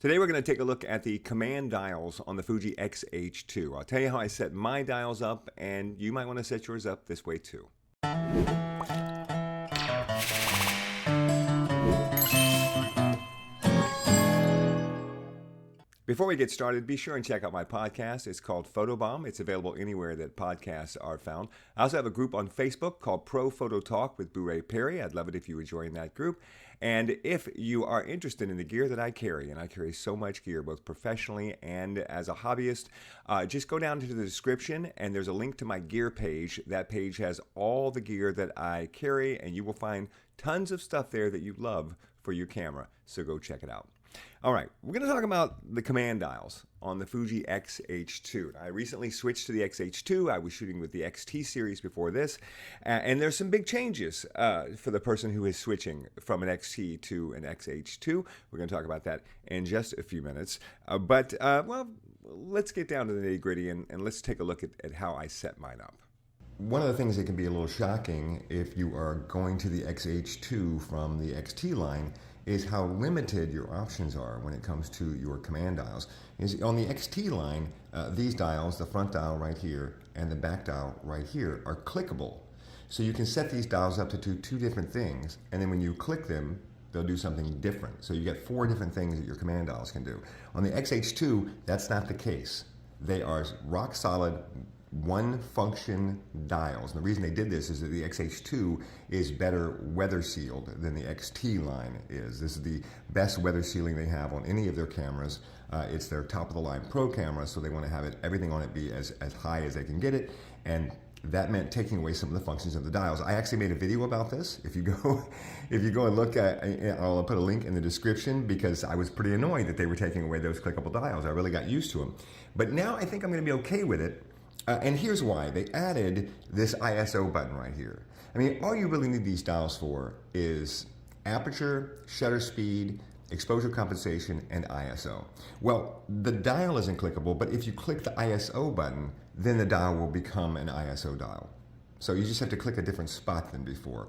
Today we're going to take a look at the command dials on the Fuji X-H2. I'll tell you how I set my dials up, and you might want to set yours up this way too. Before we get started, be sure and check out my podcast. It's called Photobomb. It's available anywhere that podcasts are found. I also have a group on Facebook called Pro Photo Talk with Gripe. I'd love it if you would join that group. And if you are interested in the gear that I carry, and I carry so much gear, both professionally and as a hobbyist, just go down to the description and there's a link to my gear page. That page has all the gear that I carry, and you will find tons of stuff there that you love for your camera. So go check it out. All right, we're going to talk about the command dials on the Fuji X-H2. I recently switched to the X-H2. I was shooting with the XT series before this, and there's some big changes for the person who is switching from an XT to an X-H2. We're going to talk about that in just a few minutes. Well, let's get down to the nitty-gritty and let's take a look at how I set mine up. One of the things that can be a little shocking if you are going to the X-H2 from the XT line is how limited your options are when it comes to your command dials. On the XT line, these dials, the front dial right here and the back dial right here, are clickable. So you can set these dials up to do two different things, and then when you click them, they'll do something different. So you get four different things that your command dials can do. On the X-H2, that's not the case. They are rock solid, one function dials. And the reason they did this is that the X-H2 is better weather sealed than the XT line is. This is the best weather sealing they have on any of their cameras. It's their top of the line pro camera, so they want to have everything on it be as high as they can get it, and that meant taking away some of the functions of the dials. I actually made a video about this. If you go and look at, I'll put a link in the description, because I was pretty annoyed that they were taking away those clickable dials. I really got used to them. But now I think I'm going to be okay with it. And here's why. They added this ISO button right here. I mean, all you really need these dials for is aperture, shutter speed, exposure compensation, and ISO. Well, the dial isn't clickable, but if you click the ISO button, then the dial will become an ISO dial. So you just have to click a different spot than before.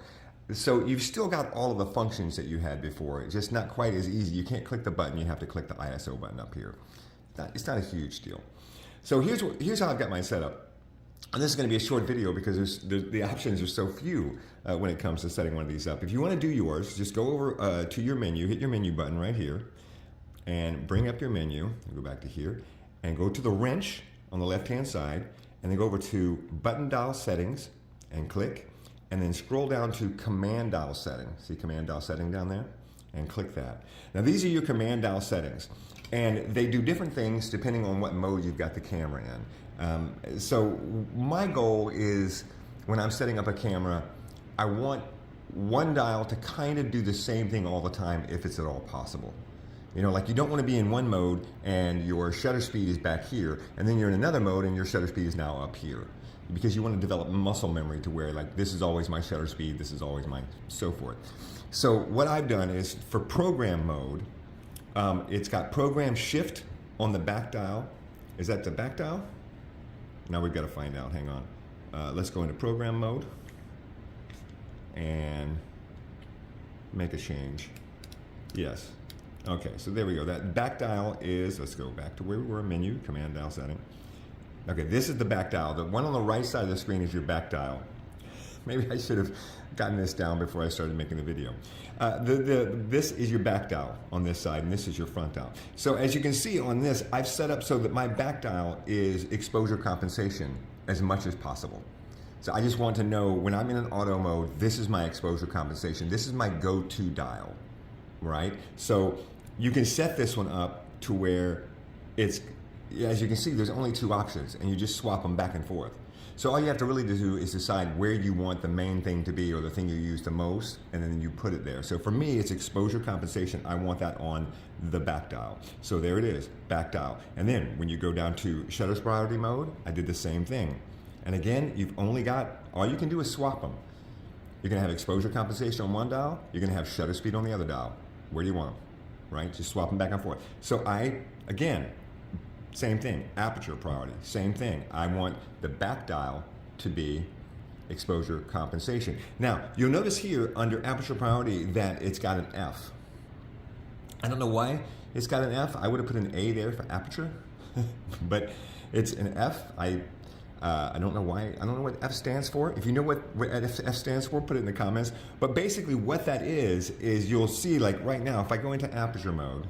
So you've still got all of the functions that you had before, just not quite as easy. You can't click the button, you have to click the ISO button up here. It's not a huge deal. So here's how I've got mine set up. And this is going to be a short video because the options are so few when it comes to setting one of these up. If you want to do yours, just go over to your menu, hit your menu button right here, and bring up your menu. Go back to here, and go to the wrench on the left-hand side, and then go over to button dial settings, and click, and then scroll down to command dial setting. See command dial setting down there? And click that. Now these are your command dial settings, and they do different things depending on what mode you've got the camera in. So my goal is, when I'm setting up a camera, I want one dial to kind of do the same thing all the time if it's at all possible. You know, like you don't want to be in one mode and your shutter speed is back here, and then you're in another mode and your shutter speed is now up here. Because you want to develop muscle memory to where, like, this is always my shutter speed, this is always my so forth. So what I've done is, for program mode, it's got program shift on the back dial. Is that the back dial? Now we've got to find out, hang on. Let's go into program mode and make a change. Yes. Okay, so there we go. That back dial is, let's go back to where we were, menu, command dial setting. Okay, this is the back dial. The one on the right side of the screen is your back dial. Maybe I should have gotten this down before I started making the video. This is your back dial on this side, and this is your front dial. So as you can see on this, I've set up so that my back dial is exposure compensation as much as possible. So I just want to know, when I'm in an auto mode, this is my exposure compensation. This is my go-to dial, right? So you can set this one up to where it's, as you can see, there's only two options, and you just swap them back and forth. So all you have to really do is decide where you want the main thing to be, or the thing you use the most, and then you put it there. So for me, it's exposure compensation. I want that on the back dial. So there it is, back dial. And then when you go down to shutter priority mode, I did the same thing. And again, you've only got, all you can do is swap them. You're gonna have exposure compensation on one dial, you're gonna have shutter speed on the other dial. Where do you want them, right? Just swap them back and forth. So again, same thing, aperture priority, same thing. I want the back dial to be exposure compensation. Now, you'll notice here under aperture priority that it's got an F. I don't know why It's got an F. I would have put an A there for aperture, but it's an F. I don't know why. I don't know what F stands for. If you know what F stands for, put it in the comments. But basically what that is you'll see, like right now, if I go into aperture mode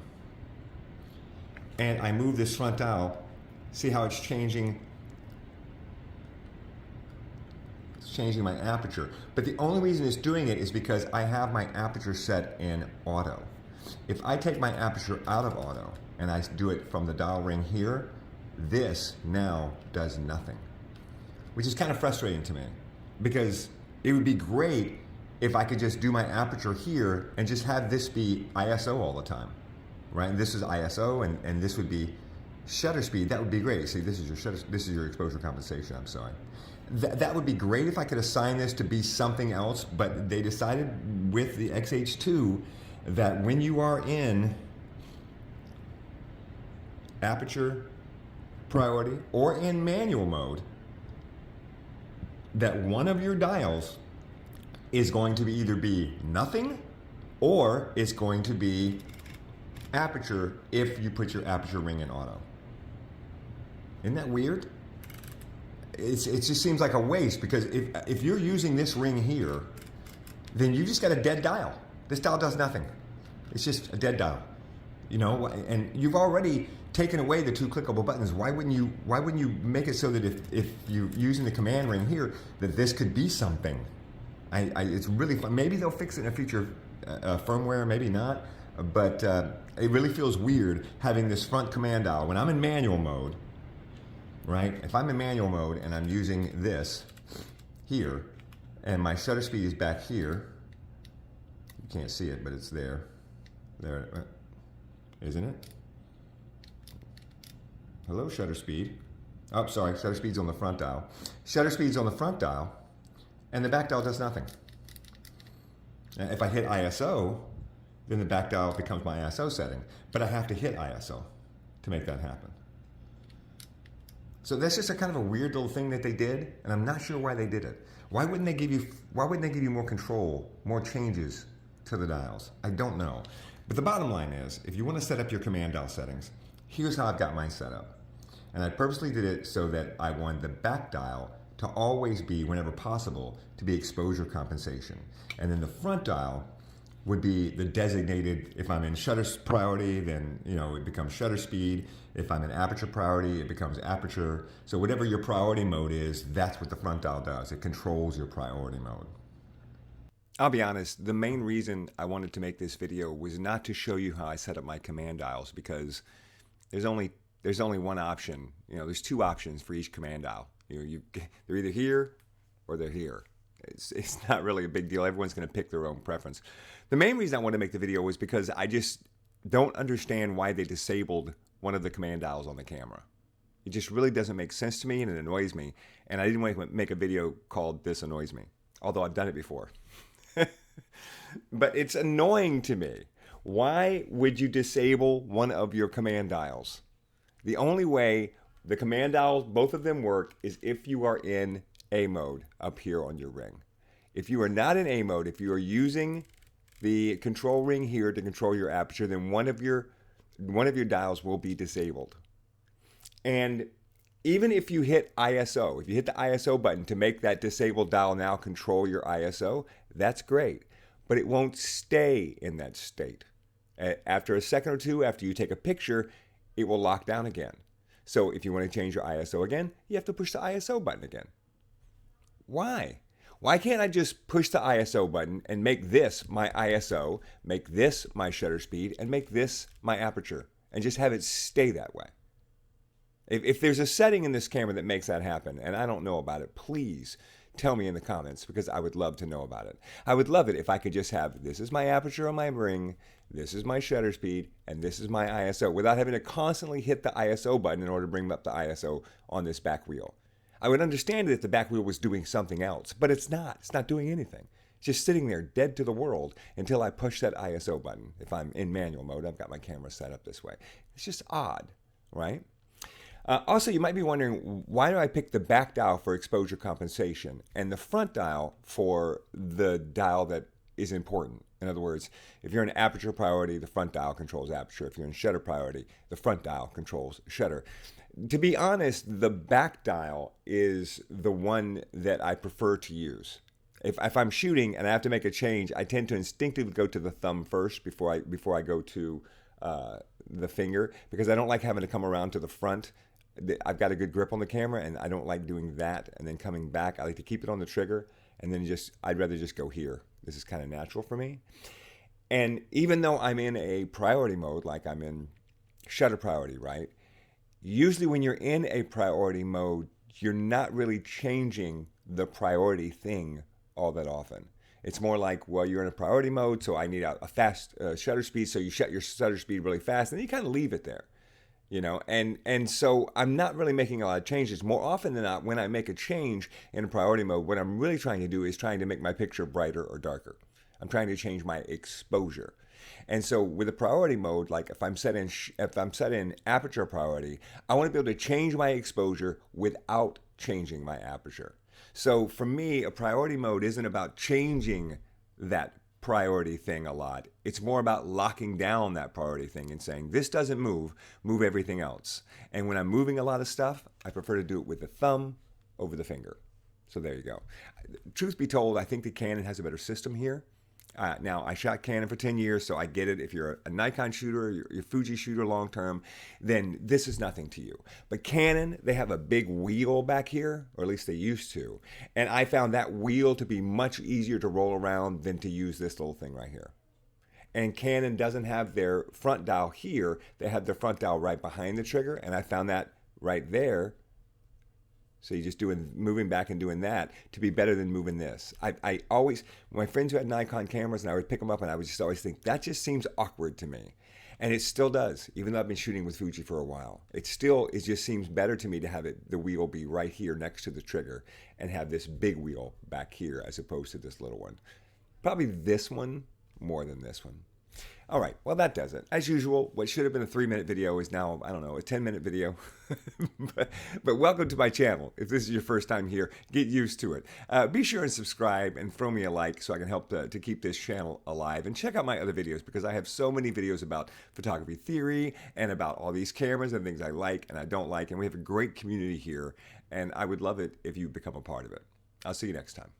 and I move this front dial, see how it's changing? It's changing my aperture. But the only reason it's doing it is because I have my aperture set in auto. If I take my aperture out of auto and I do it from the dial ring here, this now does nothing, which is kind of frustrating to me, because it would be great if I could just do my aperture here and just have this be ISO all the time, right? This is ISO and this would be shutter speed. That would be great. See, this is your exposure compensation, I'm sorry. That would be great if I could assign this to be something else, but they decided with the X-H2 that when you are in aperture priority or in manual mode, that one of your dials is going to either be nothing or it's going to be aperture if you put your aperture ring in auto. Isn't that weird? It just seems like a waste, because if you're using this ring here, then you just got a dead dial. This dial does nothing. It's just a dead dial, you know. And you've already taken away the two clickable buttons. Why wouldn't you make it so that if you're using the command ring here, that this could be something? It's really fun. Maybe they'll fix it in a future firmware, maybe not. But it really feels weird having this front command dial when I'm in manual mode. Right? If I'm in manual mode and I'm using this here, and my shutter speed is back here, you can't see it, but it's there. There, isn't it? Hello, shutter speed. Oh, sorry, shutter speed's on the front dial. Shutter speed's on the front dial, and the back dial does nothing. Now, if I hit ISO, then the back dial becomes my ISO setting, but I have to hit ISO to make that happen. So that's just a kind of a weird little thing that they did, and I'm not sure why they did it. Why wouldn't they give you more control, more changes to the dials? I don't know. But the bottom line is, if you want to set up your command dial settings, here's how I've got mine set up. And I purposely did it so that I wanted the back dial to always be, whenever possible, to be exposure compensation. And then the front dial would be the designated, if I'm in shutter priority, then it becomes shutter speed. If I'm in aperture priority, it becomes aperture. So whatever your priority mode is, that's what the front dial does. It controls your priority mode. I'll be honest, the main reason I wanted to make this video was not to show you how I set up my command dials, because there's only one option. There's two options for each command dial. They're either here or they're here. It's not really a big deal. Everyone's going to pick their own preference. The main reason I wanted to make the video was because I just don't understand why they disabled one of the command dials on the camera. It just really doesn't make sense to me, and it annoys me. And I didn't want to make a video called This Annoys Me, although I've done it before. But it's annoying to me. Why would you disable one of your command dials? The only way the command dials, both of them work, is if you are in A mode up here on your ring. If you are not in A mode, if you are using the control ring here to control your aperture, then one of your dials will be disabled. And even if you hit ISO, if you hit the ISO button to make that disabled dial now control your ISO, that's great. But it won't stay in that state. After a second or two, after you take a picture, it will lock down again. So if you want to change your ISO again, you have to push the ISO button again. Why? Why can't I just push the ISO button and make this my ISO, make this my shutter speed, and make this my aperture, and just have it stay that way? If there's a setting in this camera that makes that happen, and I don't know about it, please tell me in the comments, because I would love to know about it. I would love it if I could just have, this is my aperture on my ring, this is my shutter speed, and this is my ISO, without having to constantly hit the ISO button in order to bring up the ISO on this back wheel. I would understand it if the back wheel was doing something else, but it's not. It's not doing anything. It's just sitting there dead to the world until I push that ISO button. If I'm in manual mode, I've got my camera set up this way. It's just odd, right? Also, you might be wondering, why do I pick the back dial for exposure compensation and the front dial for the dial that is important. In other words, if you're in aperture priority, the front dial controls aperture. If you're in shutter priority, the front dial controls shutter. To be honest, the back dial is the one that I prefer to use. If I'm shooting and I have to make a change, I tend to instinctively go to the thumb first before I go to the finger, because I don't like having to come around to the front. I've got a good grip on the camera, and I don't like doing that and then coming back. I like to keep it on the trigger, and then I'd rather just go here. This is kind of natural for me. And even though I'm in a priority mode, like I'm in shutter priority, right? Usually when you're in a priority mode, you're not really changing the priority thing all that often. It's more like, well, you're in a priority mode, so I need a fast shutter speed, so you shut your shutter speed really fast, and then you kind of leave it there. And so I'm not really making a lot of changes. More often than not, when I make a change in priority mode, what I'm really trying to do is trying to make my picture brighter or darker. I'm trying to change my exposure. And so with the priority mode, like if I'm set in aperture priority, I want to be able to change my exposure without changing my aperture. So for me, a priority mode isn't about changing that priority thing a lot. It's more about locking down that priority thing and saying, this doesn't move everything else. And when I'm moving a lot of stuff, I prefer to do it with the thumb over the finger. So there you go. Truth be told, I think the Canon has a better system here. Now, I shot Canon for 10 years, so I get it. If you're a Nikon shooter, you're a Fuji shooter long term, then this is nothing to you. But Canon, they have a big wheel back here, or at least they used to. And I found that wheel to be much easier to roll around than to use this little thing right here. And Canon doesn't have their front dial here. They have their front dial right behind the trigger, and I found that right there. So you're just moving back and doing that to be better than moving this. I always, my friends who had Nikon cameras, and I would pick them up and I would just always think, that just seems awkward to me. And it still does, even though I've been shooting with Fuji for a while. It just seems better to me to have the wheel be right here next to the trigger and have this big wheel back here as opposed to this little one. Probably this one more than this one. All right, well, that does it. As usual, what should have been a 3-minute video is now, I don't know, a 10-minute video. but welcome to my channel. If this is your first time here, get used to it. Be sure and subscribe and throw me a like so I can help to keep this channel alive. And check out my other videos, because I have so many videos about photography theory and about all these cameras and things I like and I don't like. And we have a great community here, and I would love it if you become a part of it. I'll see you next time.